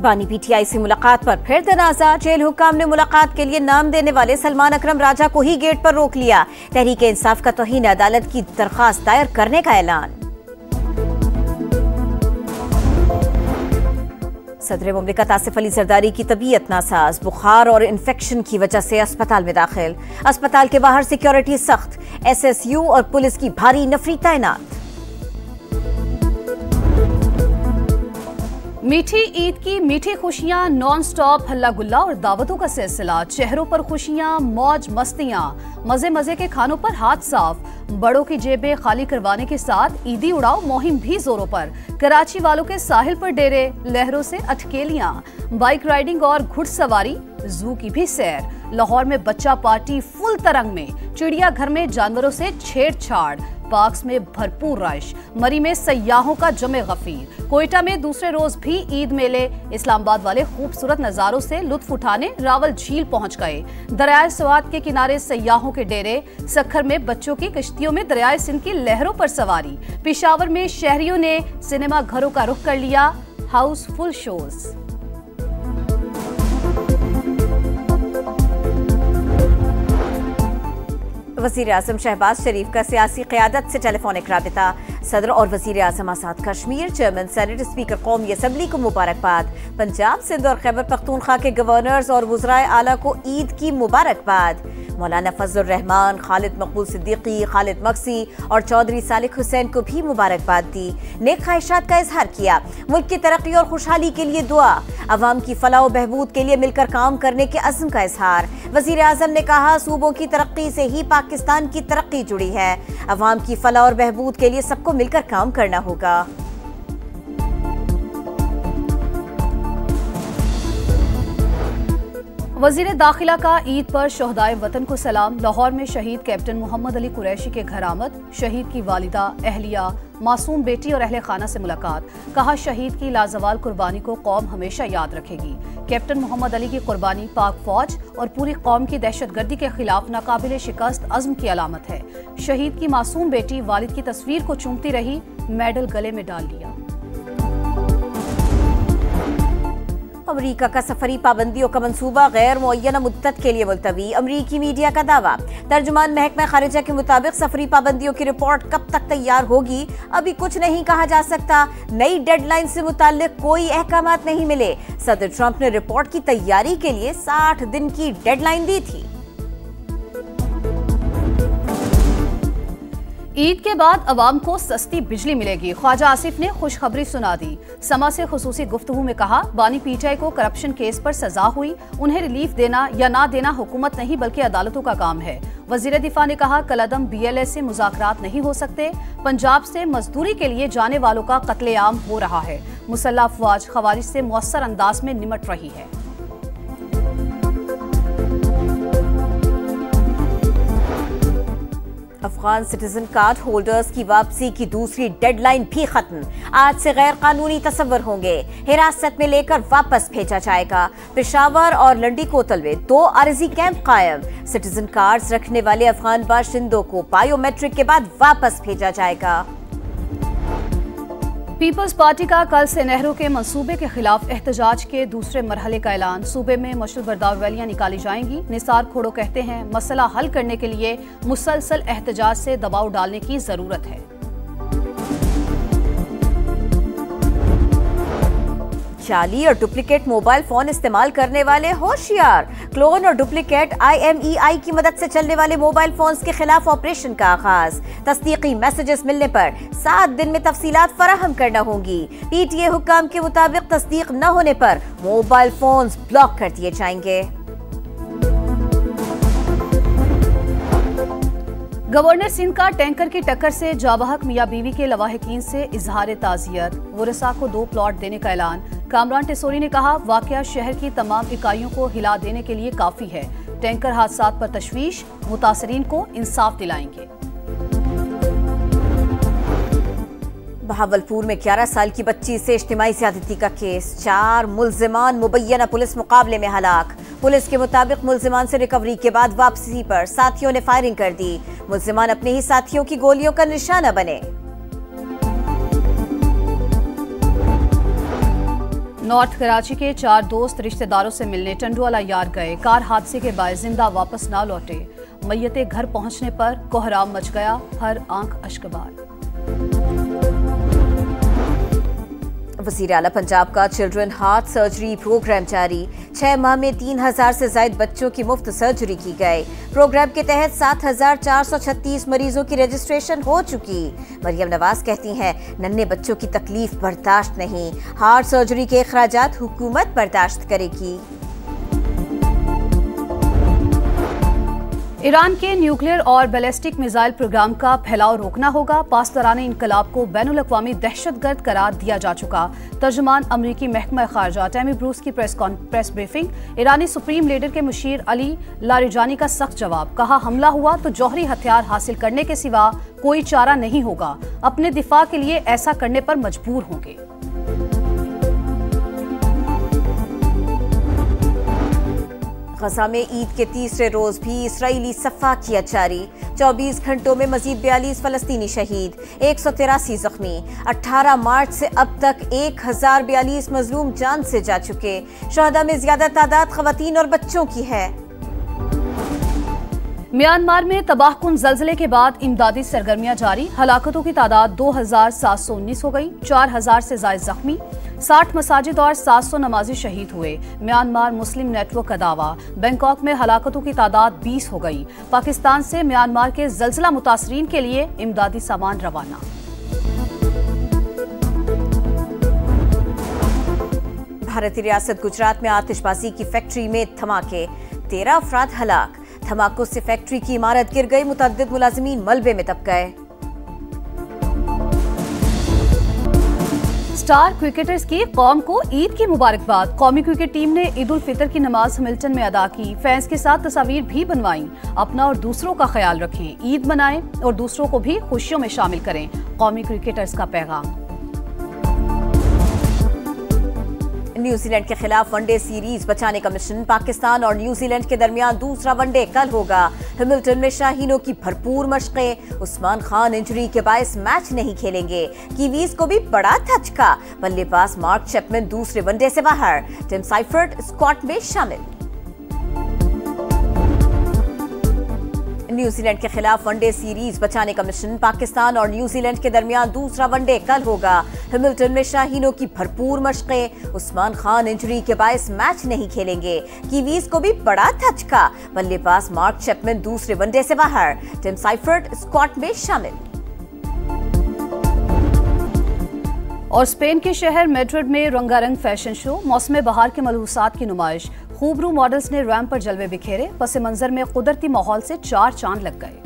बानी पीटीआई से मुलाकात पर फिर तनाज़ा। जेल हुक्काम ने मुलाकात के लिए नाम देने वाले सलमान अकरम राजा को ही गेट पर रोक लिया। तहरीक इंसाफ का तौहीन अदालत की दरख्वास्त दायर करने का ऐलान। सदर मुमलिकत आसिफ अली जरदारी की तबीयत नासाज, बुखार और इन्फेक्शन की वजह से अस्पताल में दाखिल। अस्पताल के बाहर सिक्योरिटी सख्त, SSU और पुलिस की भारी नफरी तैनात। मीठी ईद की मीठी खुशियां, नॉन स्टॉप हल्ला गुल्ला और दावतों का सिलसिला। चेहरों पर खुशियां, मौज मस्तियां, मजे मजे के खानों पर हाथ साफ, बड़ों की जेबें खाली करवाने के साथ ईदी उड़ाओ मुहिम भी जोरों पर। कराची वालों के साहिल पर डेरे, लहरों से अटकेलियां, बाइक राइडिंग और घुड़सवारी, जू की भी सैर। लाहौर में बच्चा पार्टी फुल तरंग में, चिड़ियाघर में जानवरों से छेड़छाड़, पार्क्स में भरपूर रश, मरी में सयाहों का जमे गफीर। कोयटा में दूसरे रोज भी ईद मेले। इस्लामाबाद वाले खूबसूरत नजारों से लुत्फ उठाने रावल झील पहुंच गए। दरियाए स्वात के किनारे सयाहों के डेरे, सखर में बच्चों की कश्तियों में दरियाए सिंध की लहरों पर सवारी। पेशावर में शहरियों ने सिनेमा घरों का रुख कर लिया, हाउसफुल शोज। वज़ीर आज़म शहबाज शरीफ का सियासी क़यादत से टेलीफोनिक राबिता। सदर और वज़ीर आज़म Azad Kashmir, chairman senate, speaker कौमी असम्बली को मुबारकबाद। पंजाब, सिंध और खैबर पख्तूनख्वा के गवर्नर्स और वज़राए आला को ईद की मुबारकबाद। मौलाना फजलुर रहमान, खालिद मकबूल सिद्दीकी, खालिद मक्सी और चौधरी सालिक हुसैन को भी मुबारकबाद दी। नेक ख्वाहिशात का इजहार किया। मुल्क की तरक्की और खुशहाली के लिए दुआ। अवाम की फलाह व बहबूद के लिए मिलकर काम करने के अज़्म का इजहार। वज़ीर आज़म ने कहा, सूबों की तरक्की से ही पाकिस्तान की तरक्की जुड़ी है। अवाम की फलाह और बहबूद के लिए सबको मिलकर काम करना होगा। वज़ीर दाखिला का ईद पर शोहदाए वतन को सलाम। लाहौर में शहीद कैप्टन मोहम्मद अली कुरैशी के घर आमद। शहीद की वालिदा, अहलिया, मासूम बेटी और अहले खाना से मुलाकात। कहा, शहीद की लाजवाल कुर्बानी को कौम हमेशा याद रखेगी। कैप्टन मोहम्मद अली की कुर्बानी पाक फौज और पूरी कौम की दहशतगर्दी के खिलाफ नाकाबिले शिकस्त अज़्म की अलामत है। शहीद की मासूम बेटी वालिद की तस्वीर को चूमती रही, मेडल गले में डाल लिया। अमरीका का सफरी पाबंदियों का मंसूबा गैर मुअय्यना मुद्दत के लिए मुलतवी। अमरीकी मीडिया का दावा। तर्जुमान महकमा खारिजा के मुताबिक सफरी पाबंदियों की रिपोर्ट कब तक तैयार होगी अभी कुछ नहीं कहा जा सकता। नई डेडलाइन से मुताल्लिक कोई अहकामात नहीं मिले। सदर ट्रंप ने रिपोर्ट की तैयारी के लिए 60 दिन की डेडलाइन दी थी। ईद के बाद अवाम को सस्ती बिजली मिलेगी। ख्वाजा आसिफ ने खुशखबरी सुना दी। समा से खुसूसी गुफ्तगू में कहा, बानी पीटीआई को करप्शन केस पर सजा हुई, उन्हें रिलीफ देना या ना देना हुकूमत नहीं बल्कि अदालतों का काम है। वजीर दिफा ने कहा, कलअदम BLS से मुज़ाकरात नहीं हो सकते। पंजाब से मजदूरी के लिए जाने वालों का कत्लेआम हो रहा है। मुसल्लह अफवाज खवारिज से मुअस्सर अंदाज में निमट रही है। अफगान सिटीजन कार्ड होल्डर्स की वापसी की दूसरी डेडलाइन भी खत्म। आज से गैर कानूनी तस्वर होंगे, हिरासत में लेकर वापस भेजा जाएगा। पेशावर और लंडी कोतल में 2 आरजी कैंप कायम। सिटीजन कार्ड्स रखने वाले अफगान बाशिंदों को बायोमेट्रिक के बाद वापस भेजा जाएगा। पीपल्स पार्टी का कल से नहरों के मंसूबे के खिलाफ एहतजाज के दूसरे मरहले का ऐलान। सूबे में मशरूल बर्दाव रैलियां निकाली जाएंगी। निसार खोड़ो कहते हैं, मसला हल करने के लिए मुसलसल एहतजाज से दबाव डालने की जरूरत है। जाली और डुप्लीकेट मोबाइल फोन इस्तेमाल करने वाले होशियार। क्लोन और डुप्लीकेट IMEI की मदद से चलने वाले मोबाइल फोन्स के खिलाफ ऑपरेशन का आगाज। तस्दीकी मैसेजेस मिलने पर 7 दिन में तफसीलात फराहम करना होंगी। PTA हुक्काम के मुताबिक तस्दीक न होने पर मोबाइल फोन्स ब्लॉक कर दिए जाएंगे। गवर्नर सिंध का टैंकर की टक्कर से जाबहक मियां बीवी के लवाहिकीन से इजहार ताजियत। वरसा को 2 प्लॉट देने का ऐलान। कामरान टिसोरी ने कहा, वाकया शहर की तमाम इकाइयों को हिला देने के लिए काफी है। टैंकर हादसात पर तशवीश, मुतासरीन को इंसाफ दिलाएंगे। बहावलपुर में 11 साल की बच्ची से इज्तिमाई ज़्यादती का केस। 4 मुल्जिमान मुबैयना पुलिस मुकाबले में हलाक। पुलिस के मुताबिक मुल्जिमान से रिकवरी के बाद वापसी पर साथियों ने फायरिंग कर दी। मुल्जिमान अपने ही साथियों की गोलियों का निशाना बने। नॉर्थ कराची के 4 दोस्त रिश्तेदारों से मिलने टंडवाला यार गए। कार हादसे के बाद जिंदा वापस ना लौटे। मैयते घर पहुंचने पर कोहराम मच गया, हर आंख अश्कबार। वज़ीर आला पंजाब का चिल्ड्रन हार्ट सर्जरी प्रोग्राम जारी। 6 माह में 3000 से ज्यादा बच्चों की मुफ्त सर्जरी की गई। प्रोग्राम के तहत 7436 मरीजों की रजिस्ट्रेशन हो चुकी। मरियम नवाज कहती हैं, नन्हे बच्चों की तकलीफ बर्दाश्त नहीं, हार्ट सर्जरी के अखराजात हुकूमत बर्दाश्त करेगी। ईरान के न्यूक्लियर और बैलिस्टिक मिसाइल प्रोग्राम का फैलाव रोकना होगा। पासदाराने इनकलाब को बैनुल-अक़वामी दहशतगर्द करार दिया जा चुका। तर्जुमान अमरीकी महकमा खारजा टैमी ब्रूस की प्रेस ब्रीफिंग। ईरानी सुप्रीम लीडर के मुशीर अली लारिजानी का सख्त जवाब। कहा, हमला हुआ तो जौहरी हथियार हासिल करने के सिवा कोई चारा नहीं होगा। अपने दिफा के लिए ऐसा करने पर मजबूर होंगे। गजा में ईद के तीसरे रोज भी इसराइली सफाकियत जारी। 24 घंटों में मजीद 42 फलस्तीनी शहीद, 183 जख्मी। 18 मार्च से अब तक 1042 मजलूम जान से जा चुके। शहदा में ज्यादा तादाद खवातीन और बच्चों की है। म्यांमार में तबाहकुन जल्जले के बाद इमदादी सरगर्मियां जारी। हलाकतों की तादाद 2719 हो गई, 4000 से ज्यादा जख्मी। 60 मसाजिद और 700 नमाजी शहीद हुए। म्यांमार मुस्लिम नेटवर्क का दावा। बैंकॉक में हलाकतों की तादाद 20 हो गई। पाकिस्तान से म्यांमार के जल्जला मुतासरीन के लिए इमदादी सामान रवाना। भारतीय रियासत गुजरात में आतिशबाजी की फैक्ट्री में धमाके, 13 अफराद हलाक। धमाकों से फैक्ट्री की इमारत गिर गई, मुतअद्दिद मुलाजिमीन मलबे में दब गए। स्टार क्रिकेटर्स की कौम को ईद की मुबारकबाद। कौमी क्रिकेट टीम ने ईद उल फितर की नमाज हैमिल्टन में अदा की। फैंस के साथ तस्वीर भी बनवाई। अपना और दूसरों का ख्याल रखें, ईद मनाएं और दूसरों को भी खुशियों में शामिल करें। कौमी क्रिकेटर्स का पैगाम। न्यूजीलैंड के खिलाफ वनडे सीरीज बचाने का मिशन। पाकिस्तान और न्यूजीलैंड के दरमियान दूसरा वनडे कल होगा। हैमिल्टन में शाहीनों की भरपूर मशक़ें। उस्मान खान इंजरी के बायस मैच नहीं खेलेंगे। कीवीज को भी बड़ा धचका। बल्लेबाज मार्क चैपमैन दूसरे वनडे से बाहर। टिम साइफर्ट स्क्वाड में शामिल। न्यूजीलैंड के खिलाफ वनडे सीरीज बचाने का मिशन। पाकिस्तान और न्यूजीलैंड के दरमियान दूसरा वनडे कल होगा। हैमिल्टन में शाहीनों की भरपूर मशक़ें। उस्मान खान इंजरी के बायस मैच नहीं खेलेंगे। कीवीज को भी बड़ा धचका। बल्लेबाज मार्क चैपमैन दूसरे वनडे से बाहर। टिम साइफर्ट स्क्वाड में शामिल। और स्पेन के शहर मैड्रिड में रंगारंग फैशन शो। मौसम बहार के मलबूसात की नुमाइश। खूबरू मॉडल्स ने रैंप पर जलवे बिखेरे। पस मंजर में कुदरती माहौल से 4 चांद लग गए।